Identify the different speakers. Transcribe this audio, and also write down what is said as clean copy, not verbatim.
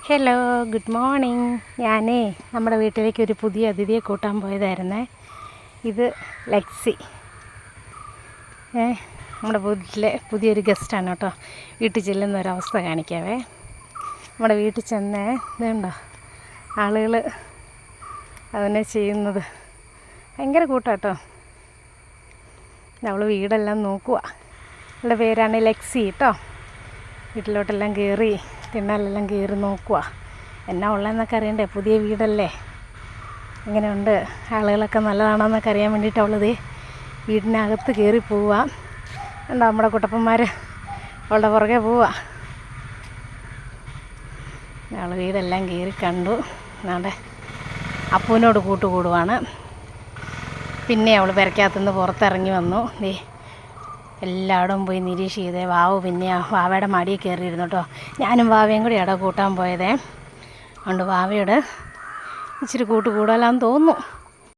Speaker 1: Hello, good morning. നമ്മുടെ വീട്ടിലേക്ക് ഒരു പുതിയ അതിഥിയെ കൂട്ടാൻ പോയതായിരുന്നേ. ഇത് ലക്സി. നമ്മുടെ വീട്ടിലെ പുതിയൊരു ഗസ്റ്റാണ് കേട്ടോ. വീട്ടിൽ ചെല്ലുന്ന ഒരവസ്ഥ കാണിക്കാവേ. നമ്മുടെ വീട്ടിൽ ചെന്നേ ഇതുണ്ടോ ആളുകൾ അതിനെ ചെയ്യുന്നത്. ഭയങ്കര കൂട്ടാട്ടോ. അവൾ വീടെല്ലാം നോക്കുക. അവളുടെ പേരാണ് ലക്സി കേട്ടോ. വീട്ടിലോട്ടെല്ലാം കയറി തിണ്ണാലെല്ലാം കയറി നോക്കുക. എന്നാ ഉള്ളതെന്നൊക്കെ അറിയണ്ടേ, പുതിയ വീടല്ലേ, എങ്ങനെയുണ്ട്, ആളുകളൊക്കെ നല്ലതാണോന്നൊക്കെ അറിയാൻ വേണ്ടിയിട്ട് അവളിത് വീടിനകത്ത് കയറി പോവുക. ഉണ്ടോ നമ്മുടെ കുട്ടപ്പന്മാർ അവളുടെ പുറകെ പോവുക. അവൾ വീടെല്ലാം കയറി കണ്ടു. നമ്മുടെ അപ്പൂനോട് കൂട്ടുകൂടുവാണ്. പിന്നെ അവൾ പെരക്കകത്തുനിന്ന് പുറത്തിറങ്ങി വന്നു. എല്ലായിടവും പോയി നിരീക്ഷിച്ചതേ. വാവ് പിന്നെ വാവയുടെ മടിയിൽ കയറിയിരുന്നു കേട്ടോ. ഞാനും വാവയും കൂടി കൂട്ടാൻ പോയതേ. അതുകൊണ്ട് വാവയോട് ഇച്ചിരി കൂടുതലാന്ന് തോന്നുന്നു.